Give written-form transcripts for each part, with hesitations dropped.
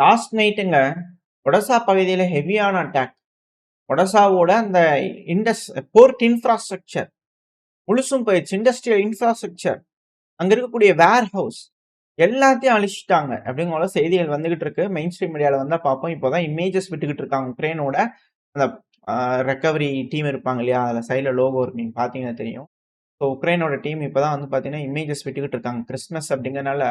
Last நைட்டுங்க ஒடசா பகுதியில ஹெவியான attack. ஒடசாவோட அந்த இண்டஸ் போர்ட் இன்ஃப்ராஸ்ட்ரக்சர் முழுசும் போயிடுச்சு. இண்டஸ்ட்ரியல் இன்ஃப்ராஸ்ட்ரக்சர், அங்க இருக்கக்கூடிய வேர் ஹவுஸ் எல்லாத்தையும் அழிச்சுட்டாங்க அப்படிங்கிற செய்திகள் வந்துகிட்டு இருக்கு. மெயின் ஸ்ட்ரீம் மீடியால வந்தா பார்ப்போம். இப்போதான் இமேஜஸ் விட்டுக்கிட்டு இருக்காங்க. உக்ரைனோட அந்த ரெக்கவரி டீம் இருப்பாங்க இல்லையா? அதுல சைடுல லோகோ இருக்கு. நீங்க பார்த்தீங்கன்னா தெரியும். ஸோ உக்ரைனோட டீம் இப்போதான் வந்து பார்த்தீங்கன்னா இமேஜஸ் விட்டுக்கிட்டு இருக்காங்க. கிறிஸ்மஸ் அப்படிங்கிறனால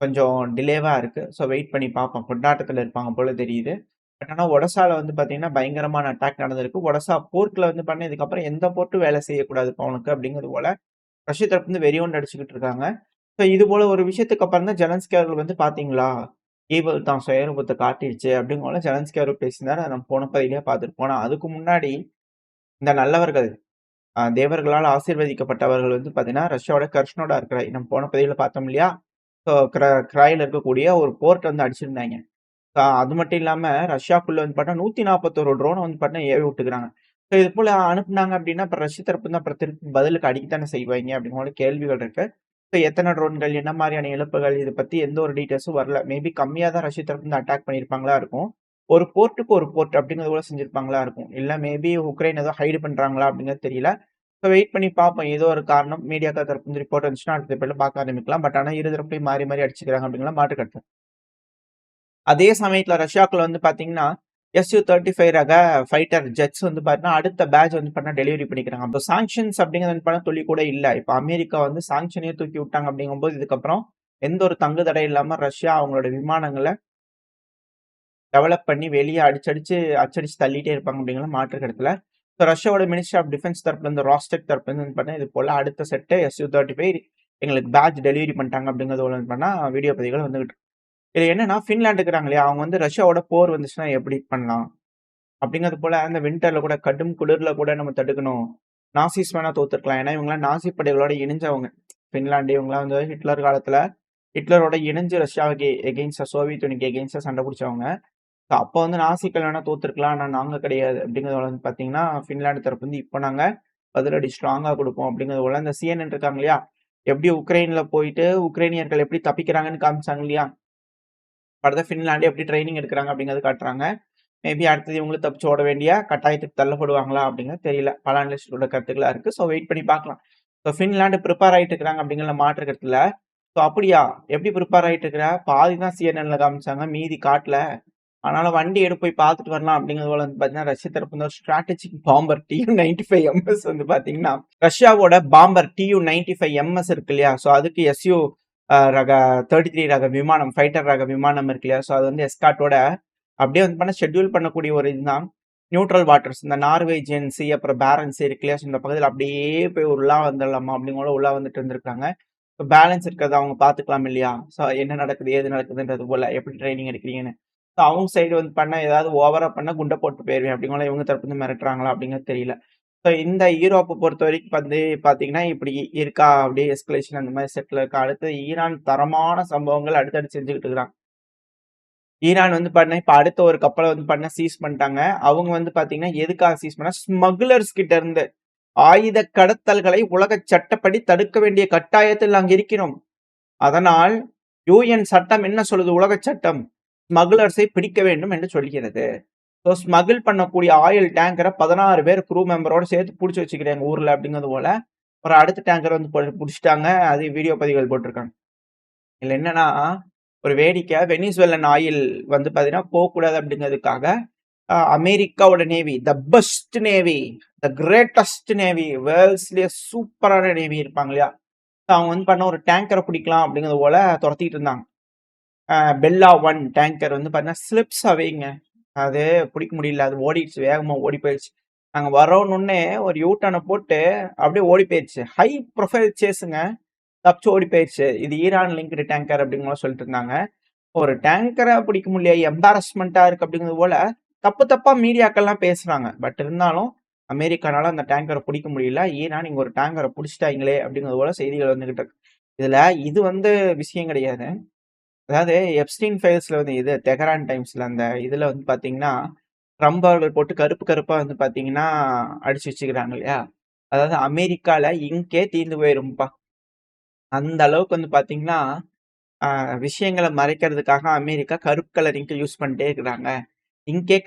கொஞ்சம் டிலேவா இருக்கு. ஸோ வெயிட் பண்ணி பார்ப்போம். கொண்டாட்டத்துல இருப்பாங்க போல தெரியுது. பட் ஆனா ஒடசால வந்து பார்த்தீங்கன்னா பயங்கரமான அட்டாக் நடந்திருக்கு. ஒடசா போர்ட்ல வந்து பண்ண இதுக்கப்புறம் எந்த போர்ட்டும் வேலை செய்யக்கூடாது இப்ப அவனுக்கு அப்படிங்கிறது போல ரஷ்ய தரப்பு வந்து வெறியோண்டு அடிச்சுக்கிட்டு இருக்காங்க. ஸோ இது போல ஒரு விஷயத்துக்கு அப்புறம் தான் ஜெலன்ஸ்கி அவர்கள் வந்து பார்த்தீங்களா, ஈவில் தான் சுயரூபத்த காட்டிடுச்சு அப்படிங்கிற போல ஜெலன்ஸ்கி அவர்கள் பேசினாரு. அத நம்ம போன பதிவிலேயே பார்த்திருப்போம். ஆனா அதுக்கு முன்னாடி இந்த நல்லவர்கள் தேவர்களால் ஆசீர்வதிக்கப்பட்டவர்கள் வந்து பார்த்தீங்கன்னா, ரஷ்யாவோட கர்ஷ்னோடா கிரை நம்ம போன பதிவுல பார்த்தோம் இல்லையா? ஸோ கிராய்ல இருக்கக்கூடிய ஒரு போர்ட் வந்து அடிச்சிருந்தாய்ங்க. அது மட்டும் இல்லாம ரஷ்யாக்குள்ள வந்து பார்த்தா 141 ட்ரோன வந்து பார்த்தீங்கன்னா ஏவி விட்டுருக்காங்க. ஸோ இது போல அனுப்புனாங்க அப்படின்னா, அப்புறம் ரஷ்ய தரப்பு வந்து அப்புறம் திருப்பி பதிலுக்கு அடிக்கத்தானே செய்வாய்ங்க அப்படிங்கிற கேள்விகள் இருக்கு. ஸோ எத்தனை ட்ரோன்கள், என்ன மாதிரியான இழப்புகள், இத பத்தி எந்த ஒரு டீட்டெயில்ஸும் வரல. மேபி கம்மியா தான் ரஷ்ய தரப்பு வந்து அட்டாக் பண்ணியிருப்பாங்களா இருக்கும். ஒரு போர்ட்டுக்கு ஒரு போர்ட் அப்படிங்கிறது போல செஞ்சிருப்பாங்களா இருக்கும். இல்ல மேபி உக்ரைன் ஏதோ ஹைட் பண்றாங்களா அப்படிங்கிறது தெரியல. ஸோ வெயிட் பண்ணி பார்ப்போம். ஏதோ ஒரு காரணம் மீடியாக்கள் தரப்பு வந்து ரிப்போர்ட் வந்துச்சுன்னா அடுத்த பேர்ல பார்க்க ஆரம்பிக்கலாம். பட் ஆனா இரு தரப்பையும் மாறி மாறி அடிச்சுக்கிறாங்க அப்படிங்கிற மாற்று கருத்து. அதே சமயத்துல ரஷ்யாக்குள்ள வந்து பாத்தீங்கன்னா, Su-35 ரக ஃபைட்டர் ஜெட்ஸ் வந்து பாத்தீங்கன்னா, அடுத்த பேட்ச் வந்து பாத்தீங்கன்னா டெலிவரி பண்ணிக்கிறாங்க. அப்போ சாங்ஷன்ஸ் அப்படிங்கிறது வந்து பாத்தீங்கன்னா துளி கூட இல்ல. இப்ப அமெரிக்கா வந்து சாங்ஷனே தூக்கி விட்டாங்க அப்படிங்கும்போது, இதுக்கப்புறம் எந்த ஒரு தங்கு தடை இல்லாம ரஷ்யா அவங்களோட விமானங்கள டெவலப் பண்ணி வெளிய அச்சடிச்சு தள்ளிட்டே இருப்பாங்க அப்படிங்கிறது மாற்று கருத்துல. ஸோ ரஷ்யாவோட மினிஸ்ட்ரி ஆஃப் டிஃபென்ஸ் தரப்புல இருந்து ராஸ்டெக் தரப்புல இருந்து வந்து பாத்தீங்கன்னா, இது போல அடுத்த செட்டு Su-35 எங்களுக்கு பேட்ச் டெலிவரி பண்ணிட்டாங்க அப்படிங்கிறது வந்து பாத்தீங்கன்னா வீடியோ பதிவுகள் வந்துகிட்டு இது என்னன்னா, ஃபின்லாண்ட் இருக்கிறாங்க இல்லையா? அவங்க வந்து ரஷ்யாவோட போர் வந்துச்சுன்னா எப்படி பண்ணலாம்? அப்படிங்கிறது போல அந்த வின்டர்ல கூட கடும் குளிர்ல கூட நம்ம தடுக்கணும். நாசிஸ் வேணா தோத்துருக்கலாம். ஏன்னா இவங்கலாம் நாசி படைகளோட இணைஞ்சவங்க. ஃபின்லாண்ட் இவங்கலாம் வந்து ஹிட்லர் காலத்துல ஹிட்லரோட இணைஞ்சு ரஷ்யாவுக்கு எகெயின்ஸ்டா சோவியத் யூனியனுக்கு எகெயின்ஸ்டா சண்டை புடிச்சவங்க. ஸோ அப்போ வந்து நாசிக்கள் வேணா தோத்துருக்கலாம். ஆனா நாங்க கிடையாது. அப்படிங்கிறத வந்து பார்த்தீங்கன்னா, ஃபின்லாண்ட் தரப்பு வந்து இப்ப நாங்க பதிலடி ஸ்ட்ராங்கா குடுப்போம் அப்படிங்கிறது போல இந்த CNN இருக்காங்க இல்லையா? எப்படி உக்ரைன்ல போயிட்டு உக்ரைனியர்கள் எப்படி தப்பிக்கிறாங்கன்னு காமிச்சாங்க இல்லையா? அடுத்து ஃபின்லாந்து எப்படி ட்ரெய்னிங் எடுக்குறாங்க அப்படிங்கிறது காட்டுறாங்க. மேபி அடுத்தது இவங்களும் தப்பிச்சு ஓட வேண்டிய கட்டாயத்துக்கு தள்ளப்படுவாங்களா அப்படிங்கிறது தெரியல. பல அனலிஸ்ட்டோட கருத்துக்களா இருக்கு. ஸோ வெயிட் பண்ணி பார்க்கலாம். ஸோ ஃபின்லாந்து ப்ரிப்பேர் ஆயிட்டு இருக்கிறாங்க அப்படிங்கிற மாற்று கருத்து இல்ல. ஸோ அப்படியா? எப்படி ப்ரிப்பேர் ஆயிட்டு இருக்கிற? பாதி தான் CNNல காமிச்சாங்க. மீதி காட்டல. அதனால வண்டி எடுத்து போய் பார்த்துட்டு வரலாம் அப்படிங்கிறது போல வந்து பார்த்தீங்கன்னா, ரஷ்ய தரப்பு வந்து ஒரு ஸ்ட்ராட்டஜிக் பாம்பர் Tu-95 MS வந்து பார்த்தீங்கன்னா, ரஷ்யாவோட பாம்பர் Tu-95 MS இருக்கு இல்லையா? ஸோ அதுக்கு SU ரக 33 ரக விமானம், ஃபைட்டர் ரக விமானம் இருக்கு இல்லையா? ஸோ அது வந்து எஸ்கார்ட்டோட அப்படியே வந்து பண்ண ஷெட்யூல் பண்ணக்கூடிய ஒரு இதுதான். நியூட்ரல் வாட்டர்ஸ் இந்த நார்வேஜியன் சி அப்புறம் பேரன் சி இருக்கு இல்லையா? ஸோ இந்த பகுதியில அப்படியே போய் உள்ளா வந்துடலாமா அப்படிங்கிற உள்ளா வந்துட்டு இருந்திருக்காங்க. ஸோ பேலன்ஸ் இருக்கிறத அவங்க பார்த்துக்கலாம் இல்லையா? ஸோ என்ன நடக்குது, ஏது நடக்குதுன்றது போல எப்படி ட்ரைனிங் எடுக்கிறீங்கன்னு. ஸோ அவங்க சைடு வந்து பண்ண ஏதாவது ஓவரா பண்ணா குண்ட போட்டு போயிருவேன் அப்படிங்கிற இவங்க தரப்பு வந்து மிரட்டுறாங்களா அப்படிங்கிறது தெரியல. ஸோ இந்த யூரோப்ப பொறுத்தவரைக்கும் வந்து பார்த்தீங்கன்னா, இப்படி இருக்கா அப்படியே எஸ்கலேஷன் அந்த மாதிரி செட்டில் இருக்கா. அடுத்து ஈரான் தரமான சம்பவங்கள் அடுத்தடுத்து செஞ்சுக்கிட்டு இருக்கிறாங்க. ஈரான் வந்து பார்த்தீங்கன்னா, இப்ப அடுத்த ஒரு கப்பல வந்து பார்த்தீங்கன்னா சீஸ் பண்ணிட்டாங்க. அவங்க வந்து பார்த்தீங்கன்னா, எதுக்காக சீஸ் பண்ணா ஸ்மக்லர்ஸ் கிட்ட இருந்து ஆயுத கடத்தல்களை உலக சட்டப்படி தடுக்க வேண்டிய கட்டாயத்தில் நாங்க இருக்கிறோம். அதனால் UN சட்டம் என்ன சொல்லுது? உலக சட்டம் ஸ்மக்லர்ஸை பிடிக்க வேண்டும் என்று சொல்கிறது. ஸோ ஸ்மகிள் பண்ணக்கூடிய ஆயில் டேங்கரை 16 பேர் க்ரூ மெம்பரோட சேர்த்து புடிச்சு வச்சுக்கிறாங்க ஊர்ல அப்படிங்கிறது போல. ஒரு அடுத்த டேங்கர் வந்து புடிச்சிட்டாங்க. அது வீடியோ பதிவுகள் போட்டிருக்காங்க. இதுல என்னன்னா, ஒரு வேடிக்கை வெனிசுவேலன் ஆயில் வந்து பார்த்தீங்கன்னா போக்கூடாது அப்படிங்கிறதுக்காக அமெரிக்காவோட navy the best navy, the greatest navy, வேர்ல்ட்ஸ்லயே சூப்பரான நேவி இருப்பாங்க இல்லையா? அவங்க வந்து பண்ண ஒரு டேங்கரை பிடிக்கலாம் அப்படிங்கிறது போல துரத்திட்டு இருந்தாங்க. பெல்லா 1 டேங்கர் வந்து பார்த்தீங்கன்னா ஸ்லிப்ஸ் அவேங்க. அது பிடிக்க முடியல. அது ஓடிடுச்சு. வேகமா ஓடி போயிடுச்சு. நாங்க வரோம்னோனே ஒரு யூ டர்ன போட்டு அப்படியே ஓடி போயிருச்சு. ஹை ப்ரொஃபைல் சேஸ்ங்க. தப்பிச்சு ஓடி போயிருச்சு. இது ஈரான் லிங்க்டு டேங்கர் அப்படிங்கிற சொல்லிட்டு இருந்தாங்க. ஒரு டேங்கரை பிடிக்க முடியல, எம்பாரஸ்மெண்ட்டா இருக்கு அப்படிங்கிறது போல தப்பு தப்பா மீடியாக்கள்லாம் பேசுறாங்க. பட் இருந்தாலும் அமெரிக்கானால அந்த டேங்கரை பிடிக்க முடியல. ஈரான் இங்க ஒரு டேங்கரை பிடிச்சிட்டாங்களே அப்படிங்கிறது போல செய்திகள் வந்துகிட்டு இருக்கு. இதுல இது வந்து விஷயம் கிடையாது. அதாவது எப்ஸ்டீன் ஃபைல்ஸ்ல வந்து இது தெஹரான் டைம்ஸ்ல அந்த இதுல வந்து பாத்தீங்கன்னா, ட்ரம்ப் அவர்கள் போட்டு கருப்பு கருப்பா வந்து பாத்தீங்கன்னா, அடிச்சு வச்சுக்கிறாங்க இல்லையா? அதாவது அமெரிக்கால இங்கே தீர்ந்து போயிரும்ப்பா. அந்த அளவுக்கு வந்து பாத்தீங்கன்னா, விஷயங்கள மறைக்கிறதுக்காக அமெரிக்கா கருப்பு கலர் இங்க் யூஸ் பண்ணிட்டே இருக்கிறாங்க.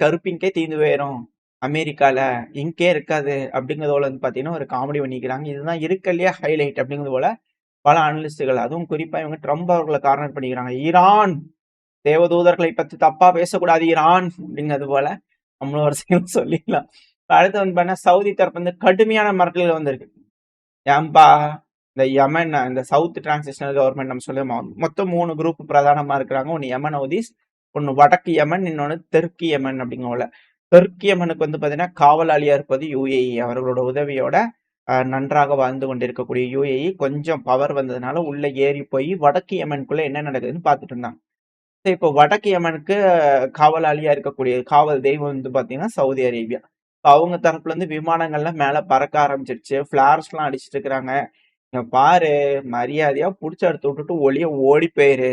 கருப்பு இங்கே தீர்ந்து போயிரும் அமெரிக்கால. இங்கே இருக்காது அப்படிங்கிறது போல வந்து பார்த்தீங்கன்னா, ஒரு காமெடி பண்ணிக்கிறாங்க. இதுதான் இருக்கறதுலயே ஹைலைட் அப்படிங்கிறது போல பல அனலிஸ்ட்டுகள், அதுவும் குறிப்பா இவங்க ட்ரம்ப் அவர்கள கார்னர் பண்ணிக்கிறாங்க. ஈரான் தேவதூதர்களை பத்தி தப்பா பேசக்கூடாது ஈரான் அப்படிங்கிறது போல நம்மளும் ஒரு சிலர் சொல்லிக்கலாம். அடுத்து வந்து பார்த்தீங்கன்னா, சவுதி தரப்பு வந்து கடுமையான மிரட்டல்கள் வந்திருக்கு. ஏன்பா இந்த யமன் இந்த சவுத் டிரான்சிஷனல் கவர்மெண்ட் நம்ம சொல்லுவோம். மொத்தம் 3 குரூப் பிரதானமா இருக்கிறாங்க. ஒன்னு யமன் ஹவுதீஸ், ஒன்னு வடக்கு யமன், இன்னொன்னு தெற்கு யமன் அப்படிங்கவுல. தெற்கு யமனுக்கு வந்து பார்த்தீங்கன்னா, காவலாளியா இருப்பது UAE. அவர்களோட உதவியோட நன்றாக வாழ்ந்து கொண்டிருக்கக்கூடிய UAE கொஞ்சம் பவர் வந்ததுனால உள்ள ஏறி போய் வடக்கு யமனுக்குள்ள என்ன நடக்குதுன்னு பார்த்துட்டு இருந்தாங்க. இப்போ வடக்கு யமனுக்கு காவலாளியா இருக்கக்கூடிய காவல் தெய்வம் வந்து பார்த்தீங்கன்னா, சவுதி அரேபியா. அவங்க தரப்புல இருந்து விமானங்கள்லாம் மேல பறக்க ஆரம்பிச்சிருச்சு. ஃபிளார்ஸ்லாம் அடிச்சிட்டு இருக்கிறாங்க. இங்க பாரு மரியாதையா புடிச்சு எடுத்து விட்டுட்டு ஒளிய ஓடி போயிரு.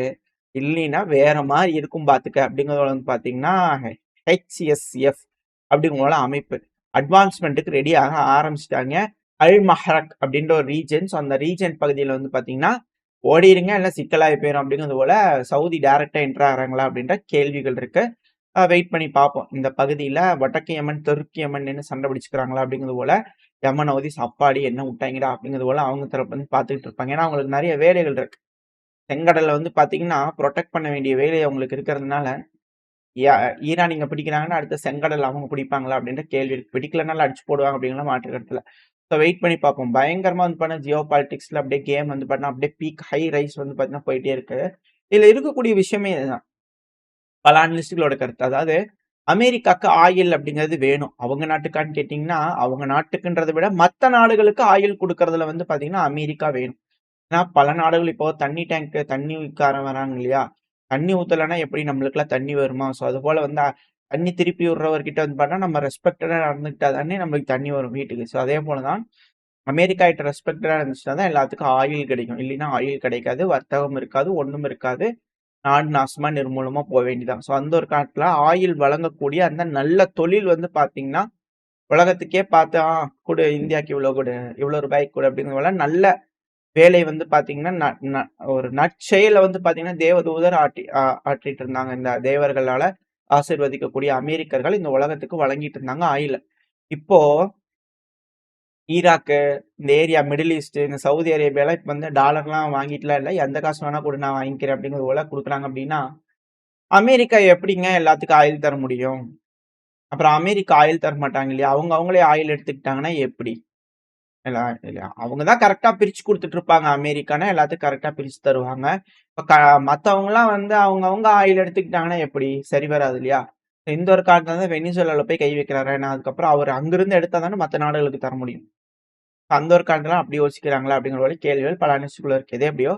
இல்லைன்னா வேற மாரி இருக்கும் பார்த்துக்க அப்படிங்கிறத வந்து பார்த்தீங்கன்னா, HSF அப்படிங்கிற அமைப்பு. அட்வான்ஸ்மென்ட்டுக்கு ரெடி ஆக ஆரம்பிச்சுட்டாங்க. அல் மஹ்ரக் அப்படின்ற ஒரு ரீஜன். ஸோ அந்த ரீஜன் பகுதியில வந்து பார்த்தீங்கன்னா, ஓடிருங்க இல்ல சிக்கலாகி போயிரும் அப்படிங்கிறது போல சவுதி டைரக்டா என்டர் ஆகுறாங்களா அப்படின்ற கேள்விகள் இருக்கு. வெயிட் பண்ணி பார்ப்போம். இந்த பகுதியில வடக்கு யமன், தெற்கு யமன் நின்னு சண்டை பிடிச்சுக்கிறாங்களா அப்படிங்கிறது போல, யமன் ஹவுதீஸ் அப்பாடி என்ன விட்டாய்ங்கடா அப்படிங்கிறது போல அவங்க தரப்பு வந்து பார்த்துக்கிட்டு இருப்பாங்க. ஏன்னா அவங்களுக்கு நெறைய வேலைகள் இருக்கு. செங்கடல்ல வந்து பார்த்தீங்கன்னா, புரொடெக்ட் பண்ண வேண்டிய வேலை அவங்களுக்கு இருக்கிறதுனால, யா ஈரான் இங்க பிடிக்கிறாங்கன்னா, அடுத்து செங்கடல் அவங்க பிடிப்பாங்களா அப்படின்ற கேள்வி இருக்கு. பிடிக்கலனாலும் அடிச்சு போடுவாங்க அப்படிங்கிற மாற்று கருத்து இல்ல. ஸோ வெயிட் பண்ணி பார்ப்போம். பயங்கரமா வந்து பார்த்தீங்கன்னா, ஜியோ பாலிடிக்ஸ்ல அப்படியே கேம் வந்து பார்த்தீங்கன்னா, அப்படியே பீக் ஹை ரைஸ் வந்து பார்த்தீங்கன்னா போயிட்டே இருக்கு. இதுல இருக்கக்கூடிய விஷயமே இதுதான். பல அனலிஸ்ட்டுகளோட கருத்து. அதாவது அமெரிக்காக்கு ஆயில் அப்படிங்கிறது வேணும். அவங்க நாட்டுக்கான்னு கேட்டீங்கன்னா, அவங்க நாட்டுக்குன்றத விட மத்த நாடுகளுக்கு ஆயில் குடுக்கறதுல வந்து பார்த்தீங்கன்னா, அமெரிக்கா வேணும். ஏன்னா பல நாடுகள் இப்போ தண்ணி டேங்க் தண்ணி விற்காரன் வராங்க இல்லையா? தண்ணி ஊத்தலன்னா எப்படி நம்மளுக்கெல்லாம் தண்ணி வருமா? ஸோ அதுபோல வந்து தண்ணி திருப்பி விடுறவர்கிட்ட வந்து பார்த்தா நம்ம ரெஸ்பெக்டடா நடந்துக்கிட்டா தானே நம்மளுக்கு தண்ணி வரும் வீட்டுக்கு. ஸோ அதே போல தான் அமெரிக்கா கிட்ட ரெஸ்பெக்டடா இருந்துச்சுன்னா தான் எல்லாத்துக்கும் ஆயில் கிடைக்கும். இல்லைன்னா ஆயில் கிடைக்காது, வர்த்தகம் இருக்காது, ஒண்ணும் இருக்காது. நாடு நாசமா நிர்மூலமா போ வேண்டியதான். ஸோ அந்த ஒரு காலத்துல ஆயில் வழங்கக்கூடிய அந்த நல்ல தொழில் வந்து பார்த்தீங்கன்னா, உலகத்துக்கே பார்த்து குடு இந்தியாக்கு இவ்வளோ குடு, இவ்வளோ ரூபாய்க்கு குடு அப்படிங்கிறதுல நல்ல வேலை வந்து பார்த்தீங்கன்னா, ந ந ஒரு நற்செயல வந்து பார்த்தீங்கன்னா, தேவதூதர் ஆற்றிட்டு இருந்தாங்க. இந்த தேவர்களால ஆசீர்வதிக்கக்கூடிய அமெரிக்கர்கள் இந்த உலகத்துக்கு வழங்கிட்டு இருந்தாங்க ஆயில. இப்போ ஈராக்கு, இந்த ஏரியா மிடில் ஈஸ்ட், இந்த சவுதி அரேபியாலாம் இப்ப வந்து டாலர்லாம் வாங்கிட்டுலாம் இல்ல. எந்த காசு வேணா குடு நான் வாங்கிக்கிறேன் அப்படிங்கிறது போல குடுக்குறாங்க அப்படின்னா, அமெரிக்கா எப்படிங்க எல்லாத்துக்கும் ஆயில் தர முடியும்? அப்புறம் அமெரிக்கா ஆயில் தர மாட்டாங்க இல்லையா? அவங்களே ஆயில் எடுத்துக்கிட்டாங்கன்னா எப்படி? இல்ல, இல்ல. அவங்க தான் கரெக்ட்டா பிரிச்சு குடுத்துட்டு இருப்பாங்க. அமெரிக்கான்னா எல்லாத்துக்கும் கரெக்ட்டா பிரிச்சு தருவாங்க. இப்ப மத்தவங்கலாம் வந்து அவங்கவங்க ஆயில் எடுத்துக்கிட்டாங்கன்னா எப்படி? சரி வராது இல்லையா? இந்த ஒரு காரணத்தால தான் வெனிசுவேலால போய் கை வைக்கிறாரு. ஏன்னா, அதுக்கப்புறம் அவரு அங்கிருந்து எடுத்தா தானே மத்த நாடுகளுக்கு தர முடியும். அந்த ஒரு காரணத்தினால அப்படி யோசிக்கிறாங்களா? அப்படிங்கிற ஒரு கேள்விகள் பல அணுசுக்குள்ள இருக்கு. எது எப்படியோ,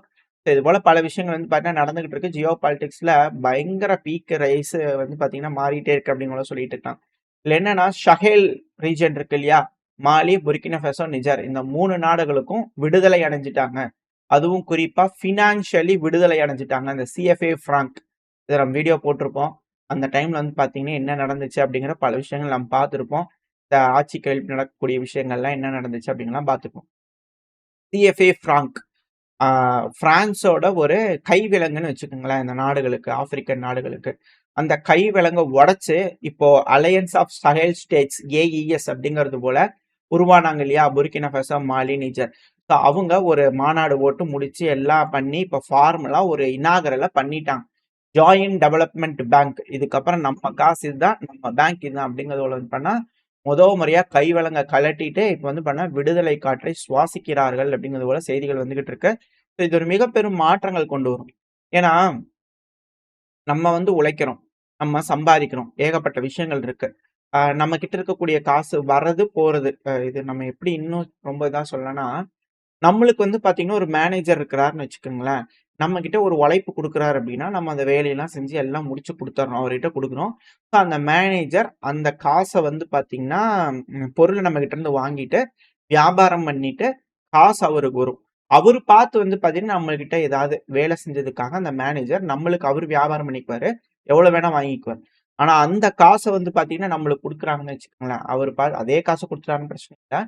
இது போல பல விஷயங்கள் வந்து பார்த்தீங்கன்னா நடந்துகிட்டு இருக்கு. ஜியோ பாலிடிக்ஸ்ல பயங்கர பீக் ரைஸ் வந்து பார்த்தீங்கன்னா மாறிட்டே இருக்கு அப்படிங்கிற சொல்லிட்டு இருக்காங்க. இதுல என்னன்னா ஷஹேல் ரீஜன் இருக்கு இல்லையா? மாலி, புர்கினா ஃபேசோ, நிஜர் இந்த 3 நாடுகளுக்கும் விடுதலை அடைஞ்சுட்டாங்க. அதுவும் குறிப்பா பினான்சியலி விடுதலை அடைஞ்சுட்டாங்க. அந்த CFA ஃபிராங்க் இத நம்ம வீடியோ போட்டிருப்போம். அந்த டைம்ல வந்து பார்த்தீங்கன்னா, என்ன நடந்துச்சு அப்படிங்கிற பல விஷயங்கள் நம்ம பார்த்திருப்போம். இந்த ஆட்சி கவிழ்ப்பு நடக்கக்கூடிய விஷயங்கள்லாம் என்ன நடந்துச்சு அப்படின்லாம் பார்த்திருப்போம். CFA ஃபிராங்க் பிரான்ஸோட ஒரு கைவிலங்குன்னு வச்சுக்கோங்களேன். இந்த நாடுகளுக்கு, ஆப்பிரிக்கன் நாடுகளுக்கு. அந்த கைவிலங்க உடைச்சு இப்போ alliance of Sahel states AES அப்படிங்கிறது போல உருவானாங்க இல்லையா? புர்கினா ஃபேசோ, மாலி, நிஜர். ஸோ அவங்க ஒரு மாநாடு போட்டு முடிச்சு எல்லாம் பண்ணி இப்போ ஃபார்மலா ஒரு இனாகரலா பண்ணிட்டாங்க. Joint development bank. இதுக்கப்புறம் நம்ம காசு இதுதான், நம்ம பேங்க் இதுதான் அப்படிங்கிறத பண்ணா, முறையா கைவிலங்க கழட்டிட்டு இப்ப வந்து பண்ணா விடுதலை காற்றை சுவாசிக்கிறார்கள் அப்படிங்கிறது போல செய்திகள் வந்துகிட்டு இருக்கு. இது ஒரு மிக பெரும் மாற்றங்கள் கொண்டு வரும். ஏன்னா, நம்ம வந்து உழைக்கிறோம். நம்ம சம்பாதிக்கிறோம். ஏகப்பட்ட விஷயங்கள் இருக்கு. நம்ம கிட்ட இருக்கக்கூடிய காசு வர்றது, போறது. இது நம்ம எப்படி இன்னும் ரொம்ப இதா சொல்லலாம்னா, நம்மளுக்கு வந்து பார்த்தீங்கன்னா, ஒரு மேனேஜர் இருக்கிறாருன்னு வச்சுக்கோங்களேன். நம்ம கிட்ட ஒரு உழைப்பு குடுக்குறாரு அப்படின்னா, நம்ம அந்த வேலையெல்லாம் செஞ்சு எல்லாம் முடிச்சு குடுத்துர்றோம். அவர்கிட்ட குடுக்குறோம். ஸோ அந்த மேனேஜர் அந்த காச வந்து பார்த்தீங்கன்னா, பொருள நம்ம கிட்ட இருந்து வாங்கிட்டு, வியாபாரம் பண்ணிட்டு, காசு அவருக்கு வரும். அவரு பார்த்து வந்து பார்த்தீங்கன்னா, நம்மகிட்ட ஏதாவது வேலை செஞ்சதுக்காக அந்த மேனேஜர் நம்மளுக்கு அவரு வியாபாரம் பண்ணிக்குவாரு. எவ்வளோ வேணா வாங்கிக்குவாரு. ஆனா அந்த காச வந்து பார்த்தீங்கன்னா, நம்மளுக்கு குடுக்குறாங்கன்னு வச்சுக்கோங்களேன். அவரு அதே காச குடுத்துட்டாருன்னு பிரச்சனை இல்ல.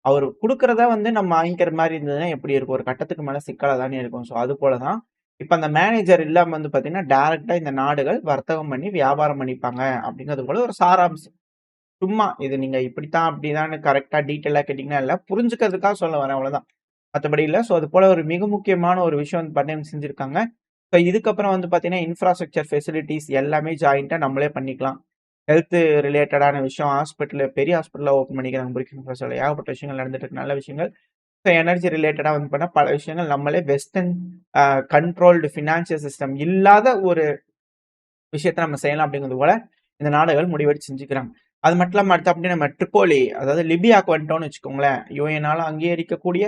அவரு குடுக்குறத வந்து நம்ம வாங்கிக்கிற மாரி இருந்ததுன்னா எப்படி இருக்கும்? ஒரு கட்டத்துக்கு மேல சிக்கலா தானே இருக்கும். ஸோ அது போல தான் இப்ப அந்த மேனேஜர் இல்லாம வந்து பார்த்தீங்கன்னா, டைரக்ட்டா இந்த நாடுகள் வர்த்தகம் பண்ணி வியாபாரம் பண்ணிப்பாங்க அப்படிங்கிறது போல ஒரு சாராம்சம். சும்மா இது நீங்க இப்படித்தான், அப்படிதான்னு கரெக்ட்டா டீட்டெயிலா கேட்டீங்கன்னா இல்ல. புரிஞ்சுக்கிறதுக்காக சொல்ல வரேன் அவ்வளோதான். மத்தபடி இல்ல. ஸோ அது போல ஒரு மிக முக்கியமான ஒரு விஷயம் வந்து பார்த்தீங்கன்னா செஞ்சிருக்காங்க. ஸோ இதுக்கப்புறம் வந்து பார்த்தீங்கன்னா, இன்ஃப்ராஸ்ட்ரக்சர் ஃபெசிலிட்டீஸ் எல்லாமே ஜாயின்ட்டா நம்மளே பண்ணிக்கலாம். ஹெல்த் ரிலேட்டடான விஷயம் ஹாஸ்பிட்டல்ல பெரிய ஹாஸ்பிட்டலா ஓப்பன் பண்ணிக்கிறாங்க. புர்கினா ஃபாசோல ஏகப்பட்ட விஷயங்கள் நடந்துட்டு இருக்கு. நல்ல விஷயங்கள். ஸோ எனர்ஜி ரிலேட்டடா வந்து பண்ணா பல விஷயங்கள் நம்மளே வெஸ்டர்ன் கண்ட்ரோல்டு ஃபினான்சியல் சிஸ்டம் இல்லாத ஒரு விஷயத்த நம்ம செய்யலாம் அப்படிங்கிறது போல இந்த நாடுகள் முடிவெடுத்து செஞ்சுக்கிறாங்க. அது மட்டும் இல்லாம அடுத்து அப்படியே நம்ம ட்ரிப்போலி அதாவது லிபியாக்கு வந்துட்டோம்னு வச்சுக்கோங்களேன். யுஎன்னால அங்கீகரிக்கக்கூடிய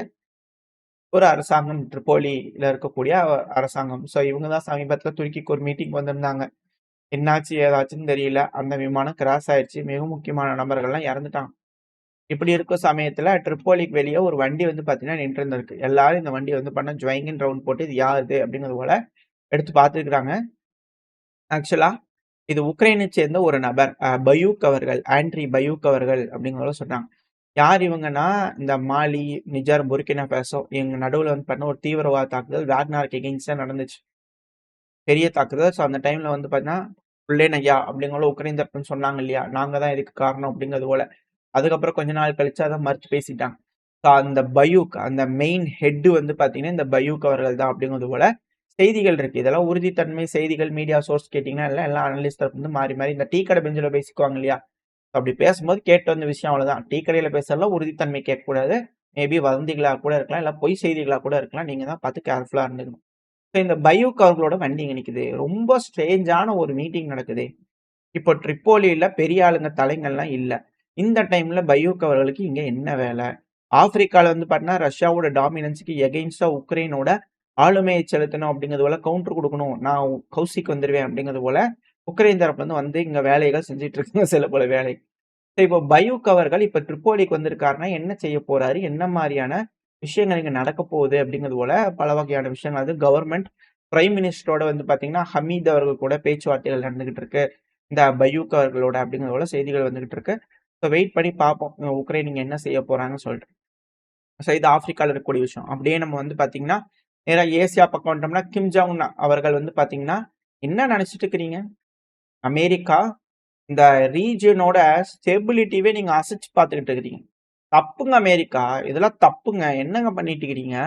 ஒரு அரசாங்கம் ட்ரிப்போலியில இருக்கக்கூடிய அரசாங்கம். ஸோ இவங்க தான் சமீபத்தில துருக்கிக்கு ஒரு மீட்டிங் வந்திருந்தாங்க. என்னாச்சு ஏதாச்சுன்னு தெரியல. அந்த விமானம் கிராஷ் ஆயிருச்சு. மிக முக்கியமான நபர்கள்லாம் இறந்துட்டாங்க. இப்படி இருக்கும் சமயத்துல ட்ரிப்போலிக்கு வெளிய ஒரு வண்டி வந்து பார்த்தீங்கன்னா நின்றுருந்திருக்கு. எல்லாரும் இந்த வண்டிய வந்து பண்ண ஜொயிங்குன்னு ரவுண்ட் போட்டு இது யாருது அப்படிங்கிறது போல எடுத்து பார்த்துருக்காங்க. ஆக்சுவலா இது உக்ரைனை சேர்ந்த ஒரு நபர். பயூக் அவர்கள், ஆண்ட்ரி பயூக் அவர்கள் அப்படிங்கிறவர சொல்றாங்க. யார் இவங்கன்னா, இந்த மாலி, நிஜர், புர்கினா ஃபாசோ இவங்க நடுவுல வந்து பண்ண ஒரு தீவிரவாத தாக்குதல் வேக்னருக்கு எகெயின்ஸ்டா நடந்துச்சு. பெரிய தாக்குதல். ஸோ அந்த டைம்ல வந்து பார்த்தீங்கன்னா, புல்லேனய்யா அப்படிங்கிற உக்ரைன் தரப்புன்னு சொன்னாங்க இல்லையா? நாங்க தான் இதுக்கு காரணம் அப்படிங்கிறது போல. அதுக்கப்புறம் கொஞ்ச நாள் கழிச்சு அத மறுத்து பேசிட்டாங்க. ஸோ அந்த பயூக் அந்த மெயின் ஹெட் வந்து பார்த்தீங்கன்னா, இந்த பயூக் அவர்கள் தான் அப்படிங்கிறது போல செய்திகள் இருக்கு. இதெல்லாம் உறுதித்தன்மை செய்திகள், மீடியா சோர்ஸ் கேட்டீங்கன்னா, எல்லாம் அனலிஸ்ட் தரப்பு வந்து மாறி மாறி இந்த டீ கடை பெஞ்சுல பேசிக்குவாங்க இல்லையா? அப்படி பேசும்போது கேட்டு வந்த விஷயம் அவ்வளோதான். டீ கடையில பேசுறதுலாம் உறுதித்தன்மை கேட்கக்கூடாது. மேபி வதந்திகளா கூட இருக்கலாம். இல்ல பொய் செய்திகளா கூட இருக்கலாம். நீங்க தான் பார்த்து கேர்ஃபுல்லா இருந்துக்கணும். இப்ப இந்த பயூக் அவர்களோட வண்டி இங்க நிக்குது. ரொம்ப ஸ்ட்ரேஞ்சான ஒரு மீட்டிங் நடக்குது. இப்போ ட்ரிப்போலியில பெரிய ஆளுங்க தலைங்கள்லாம் இல்ல. இந்த டைம்ல பயூக் அவர்களுக்கு இங்க என்ன வேல? ஆப்பிரிக்கால வந்து பார்த்தீங்கன்னா, ரஷ்யாவோட டாமினன்ஸ்க்கு எகெயின்ஸ்டா உக்ரைனோட ஆளுமையை செலுத்தணும் அப்படிங்கிறது போல கவுண்டர் குடுக்கணும். நான் கௌசிக் வந்துருவேன் அப்படிங்கிறது போல, உக்ரைன் தரப்புல இருந்து வந்து இங்க வேலைகள் செஞ்சுட்டு இருக்காங்க சில பல வேலை. இப்போ பயூக் அவர்கள் இப்ப ட்ரிப்போலிக்கு வந்திருக்காருன்னா, என்ன செய்ய போறாரு? என்ன மாரியான விஷயங்கள் இங்க நடக்க போகுது? அப்படிங்கிறது போல பல வகையான விஷயங்கள் அது கவர்ன்மென்ட் பிரைம் மினிஸ்டரோட வந்து பார்த்தீங்கன்னா, ஹமீத் அவர்கள் கூட பேச்சுவார்த்தைகள் நடந்துகிட்டு இருக்கு. இந்த பயூக் அவர்களோட அப்படிங்கிறது போல செய்திகள் வந்துகிட்டு இருக்கு. ஸோ வெயிட் பண்ணி பார்ப்போம். உக்ரைன் இங்க என்ன செய்ய போறாங்கன்னு சொல்லிட்டு. ஸோ இது ஆப்பிரிக்கால இருக்கக்கூடிய விஷயம். அப்படியே நம்ம வந்து பார்த்தீங்கன்னா, நேரா ஏசியா பக்கம் வந்துட்டோம்னா, கிம் ஜாங் உன் அவர்கள் வந்து பார்த்தீங்கன்னா, என்ன நெனச்சுட்டு இருக்கிறீங்க? அமெரிக்கா இந்த ரீஜியனோட ஸ்டெபிலிட்டியவே நீங்க அசச்சு பார்த்துக்கிட்டு இருக்கிறீங்க. தப்புங்க அமெரிக்கா. இதெல்லாம் தப்புங்க. என்னங்க பண்ணிட்டு இருக்கிறீங்க?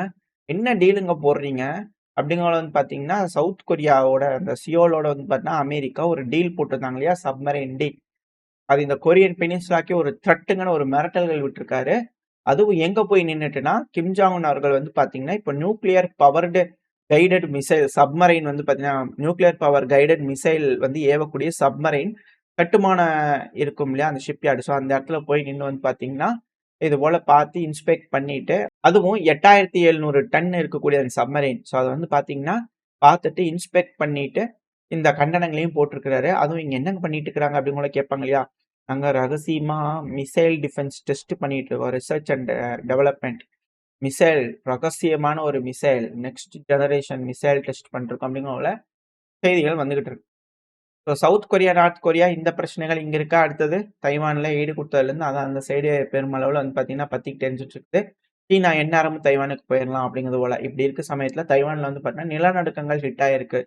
என்ன டீலுங்க போடுறீங்க? அப்படிங்கிறத வந்து பார்த்தீங்கன்னா, சவுத் கொரியாவோட அந்த சியோலோட வந்து பார்த்தீங்கன்னா, அமெரிக்கா ஒரு டீல் போட்டிருந்தாங்க இல்லையா? Submarine deal. அது இந்த கொரியன் பெனின்சுலாக்கே ஒரு த்ரெட்டுங்கன்னு ஒரு மிரட்டல்கள் விட்டுருக்காரு. அதுவும் எங்க போய் நின்னுட்டுன்னா, கிம் ஜாங் உன் அவர்கள் வந்து பார்த்தீங்கன்னா, இப்ப nuclear powered guided missile submarine வந்து பார்த்தீங்கன்னா, நியூக்ளியர் பவர் கைடட் மிசைல் வந்து ஏவக்கூடிய சப்மரைன் கட்டுமான இருக்கும் இல்லையா? அந்த ஷிப்யார்ட். ஸோ அந்த இடத்துல போய் நின்னு வந்து பார்த்தீங்கன்னா, இது போல பார்த்து இன்ஸ்பெக்ட் பண்ணிட்டு, அதுவும் 8700 டன் இருக்கக்கூடிய அந்த சப்மரைன். ஸோ அத வந்து பார்த்தீங்கன்னா, பார்த்துட்டு இன்ஸ்பெக்ட் பண்ணிட்டு, இந்த கண்டனங்களையும் போட்டிருக்கிறாரு. அதுவும் இங்க என்னங்க பண்ணிட்டு இருக்கிறாங்க அப்படின்னு கூட கேட்பாங்க இல்லையா? நாங்க ரகசியமா மிசைல் டிஃபென்ஸ் டெஸ்ட் பண்ணிட்டு இருக்கோம். Research and development. மிசைல் ரகசியமான ஒரு missile. Next generation missile test பண்ணிருக்கோம் அப்படிங்கிற செய்திகள் வந்துகிட்டு இருக்கு. So south Korea, north Korea இந்த பிரச்சனைகள் இங்க இருக்கா? அடுத்தது தைவான்ல ஈடு குடுத்ததுலேருந்து அதான் அந்த சைடு பெருமளவுல வந்து பார்த்தீங்கன்னா, பத்திக்கிட்டு எரிஞ்சுட்டு இருக்குது. சீனா எந்நேரமும் தைவானுக்கு போயிரலாம் அப்படிங்கிறது போல. இப்படி இருக்க சமயத்துல தைவான்ல வந்து பார்த்தீங்கன்னா, நிலநடுக்கங்கள் ஹிட் ஆயிருக்கு.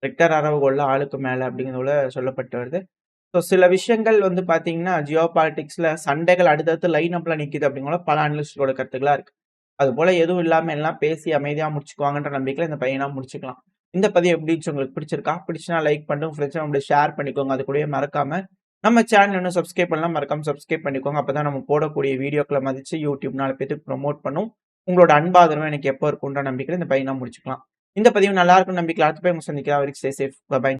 ரிக்டர் அளவுகோல்ல ஆளுக்கு மேல அப்படிங்கிறது போல சொல்லப்பட்டு வருது. ஸோ சில விஷயங்கள் வந்து பார்த்தீங்கன்னா, ஜியோ பாலிடிக்ஸ்ல சண்டைகள் அடுத்தடுத்து லைன் அப்ல நிக்குது அப்படிங்கிற போல பல அனலிஸ்ட்டோட கருத்துக்களா இருக்கு. அதுபோல எதுவும் இல்லாம எல்லாம் பேசி அமைதியா முடிச்சுக்குவாங்கன்ற நம்பிக்கையில இந்த பையனா முடிச்சுக்கலாம். இந்த பதிவு எப்படி இருந்துச்சு உங்களுக்கு பிடிச்சிருக்கா? பிடிச்சுனா லைக் பண்ணிட்டு உங்க ஃப்ரெண்ட்ஸ் அப்படியே ஷேர் பண்ணிக்கோங்க. அது கூடவே மறக்காம நம்ம சேனல் இன்னும் சப்ஸ்கிரைப் பண்ணலாம். மறக்காம சப்ஸ்கிரைப் பண்ணிக்கோங்க. அப்பதான் நம்ம போடக்கூடிய வீடியோக்கள மதிச்சு யூடியூப் 4 பேத்துக்கு ப்ரமோட் பண்ணும். உங்களோட அன்பாதரவு எனக்கு எப்போ இருக்குன்ற நம்பிக்கையில இந்த பையனா முடிச்சுக்கலாம். இந்த பதிவு நல்லா இருக்கும்னு நம்பிக்கையில அடுத்த டைம் சந்திக்கலாம். வரைக்கும் ஸ்டே சேஃப். பை.